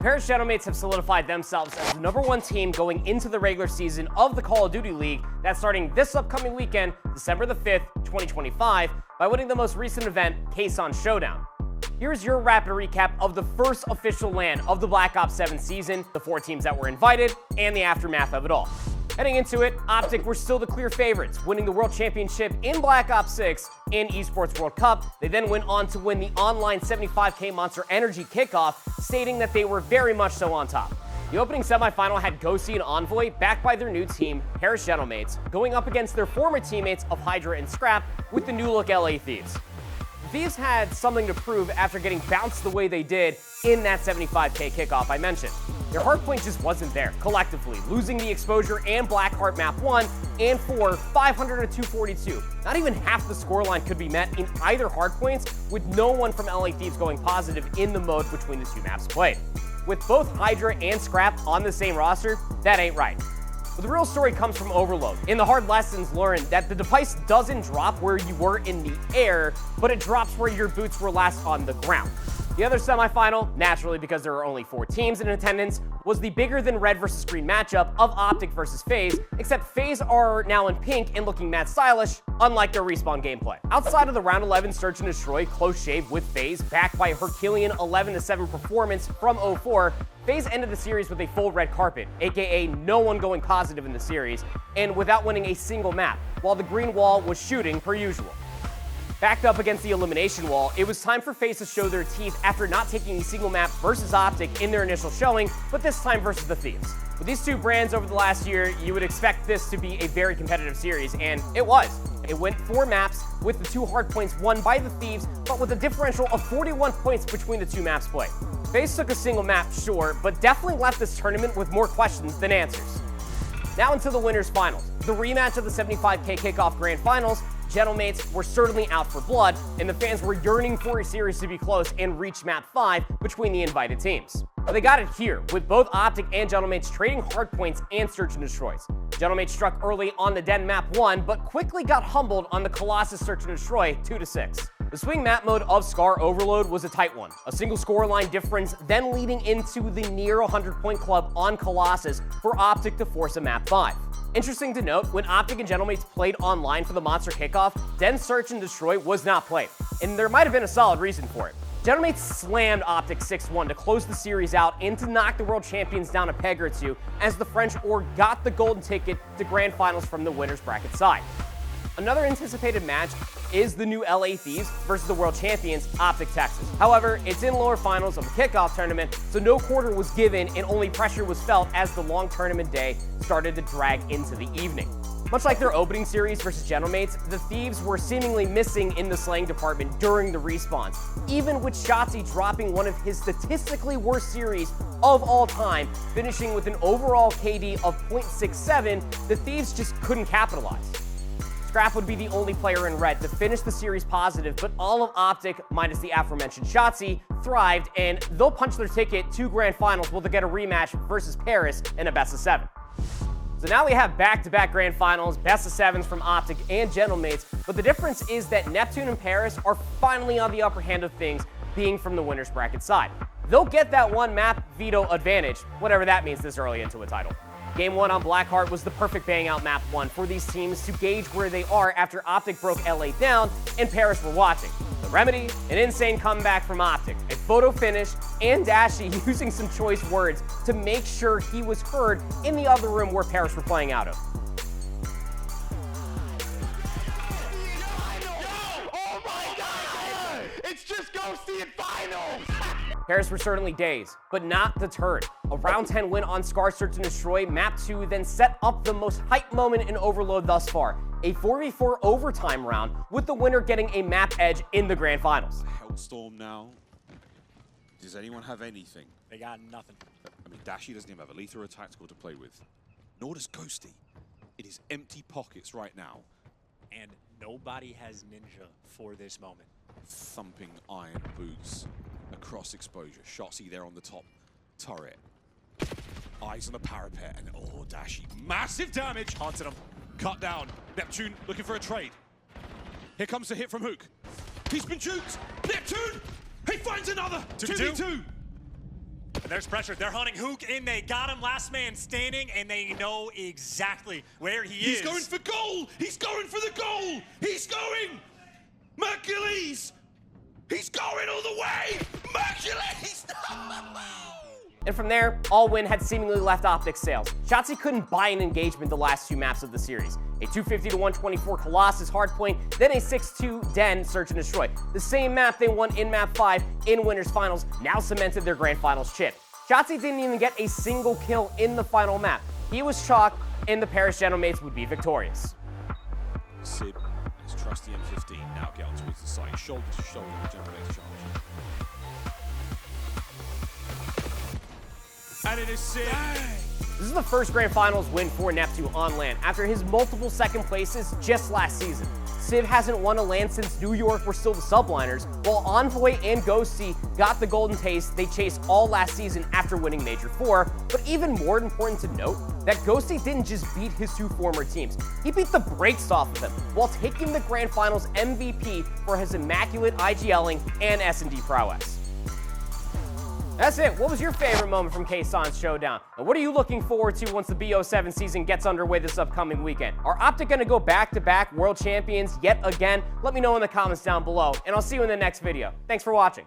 Paris Gentlemates have solidified themselves as the #1 team going into the regular season of the Call of Duty League that's starting this upcoming weekend, December the 5th, 2025, by winning the most recent event, Kaysan Showdown. Here's your rapid recap of the first official LAN of the Black Ops 7 season, the 4 teams that were invited, and the aftermath of it all. Heading into it, OpTic were still the clear favorites, winning the World Championship in Black Ops 6 and Esports World Cup. They then went on to win the online 75K Monster Energy kickoff, stating that they were very much so on top. The opening semifinal had Ghosty and Envoy, backed by their new team, Paris Gentlemates, going up against their former teammates of Hydra and Scrap with the new-look LA Thieves. The Thieves had something to prove after getting bounced the way they did in that 75K kickoff I mentioned. Their hardpoint just wasn't there, collectively, losing the exposure and Blackheart map 1 and 4, 500 to 242. Not even half the scoreline could be met in either hardpoints, with no one from LA Thieves going positive in the mode between the two maps played. With both Hydra and Scrap on the same roster, that ain't right. But the real story comes from Overload. In the hard lessons learned that the device doesn't drop where you were in the air, but it drops where your boots were last on the ground. The other semifinal, naturally because there are only 4 teams in attendance, was the bigger than red versus green matchup of OpTic versus FaZe, except FaZe are now in pink and looking mad stylish, unlike their respawn gameplay. Outside of the round 11 search and destroy close shave with FaZe, backed by a Herculean 11-7 performance from 04, FaZe ended the series with a full red carpet, aka no one going positive in the series, and without winning a single map, while the GreenWall was shooting per usual. Backed up against the elimination wall, it was time for FaZe to show their teeth after not taking a single map versus OpTic in their initial showing, but this time versus the Thieves. With these two brands over the last year, you would expect this to be a very competitive series, and it was. It went 4 maps, with the 2 hardpoints won by the Thieves, but with a differential of 41 points between the 2 maps played. FaZe took a single map, sure, but definitely left this tournament with more questions than answers. Now into the winners finals. The rematch of the 75K kickoff grand finals, Gentlemates were certainly out for blood, and the fans were yearning for a series to be close and reach map 5 between the invited teams. But they got it here, with both OpTic and Gentlemates trading hardpoints and search and destroys. Gentlemates struck early on the Den map 1, but quickly got humbled on the Colossus search and destroy 2-6. The swing map mode of Scar Overload was a tight one, a single scoreline difference then leading into the near 100-point club on Colossus for OpTic to force a map 5. Interesting to note, when OpTic and Gentlemates played online for the Monster Kickoff, Den Search and Destroy was not played, and there might have been a solid reason for it. Gentlemates slammed OpTic 6-1 to close the series out and to knock the world champions down a peg or two as the French Org got the golden ticket to grand finals from the winners bracket side. Another anticipated match is the new LA Thieves versus the world champions, OpTic Texas. However, it's in lower finals of the kickoff tournament, so no quarter was given and only pressure was felt as the long tournament day started to drag into the evening. Much like their opening series versus Gentlemates, the Thieves were seemingly missing in the slaying department during the respawns, even with Shotzi dropping one of his statistically worst series of all time, finishing with an overall KD of 0.67, the Thieves just couldn't capitalize. Scrap would be the only player in red to finish the series positive, but all of OpTic, minus the aforementioned Shotzi, thrived, and they'll punch their ticket to grand finals where they'll get a rematch versus Paris in a best of 7. So now we have back-to-back grand finals, best of 7s from OpTic and Gentlemates, but the difference is that Neptune and Paris are finally on the upper hand of things, being from the winners bracket side. They'll get that one map veto advantage, whatever that means this early into a title. Game 1 on Blackheart was the perfect bang out map 1 for these teams to gauge where they are after OpTic broke LA down and Paris were watching. The remedy, an insane comeback from OpTic, a photo finish, and Dashy using some choice words to make sure he was heard in the other room where Paris were playing out of. Oh my God! It's just Ghosty in finals! Paris were certainly dazed, but not deterred. A round 10 win on Scar Search and Destroy, map 2 then set up the most hype moment in Overload thus far, a 4v4 overtime round, with the winner getting a map edge in the grand finals. Hellstorm now. Does anyone have anything? They got nothing. I mean, Dashy doesn't even have a lethal or a tactical to play with. Nor does Ghosty. It is empty pockets right now. And nobody has Ninja for this moment. Thumping iron boots across exposure. Shotzi there on the top turret. Eyes on the parapet, and oh, Dashy. Massive damage! Haunted him. Cut down. Neptune looking for a trade. Here comes the hit from Hook. He's been juked! Neptune! He finds another! 2v2! There's pressure. They're hunting Hook in. They got him. Last man standing, and they know exactly where he is. He's going for goal. He's going for the goal. He's going. Mercules. He's going all the way. Mercules. And from there, All Win had seemingly left OpTic sales. Shotzzy couldn't buy an engagement the last two maps of the series. A 250-124 Colossus Hardpoint, then a 6-2 Den Search and Destroy. The same map they won in Map 5 in Winners Finals now cemented their Grand Finals chip. Shotzzy didn't even get a single kill in the final map. He was chalk, and the Paris Gentlemates would be victorious. Sid, his trusty M15, now get on towards the side, shoulder to shoulder with Gentlemates charge. And it is Sid. This is the first Grand Finals win for Neptune on land after his multiple second places just last season. Civ hasn't won a LAN since New York were still the subliners, while Envoy and Ghosty got the golden taste they chased all last season after winning Major 4. But even more important to note, that Ghosty didn't just beat his two former teams, he beat the brakes off of them while taking the Grand Finals MVP for his immaculate IGLing and S&D prowess. That's it. What was your favorite moment from Kaysan's Showdown? And what are you looking forward to once the BO7 season gets underway this upcoming weekend? Are OpTic going to go back-to-back world champions yet again? Let me know in the comments down below, and I'll see you in the next video. Thanks for watching.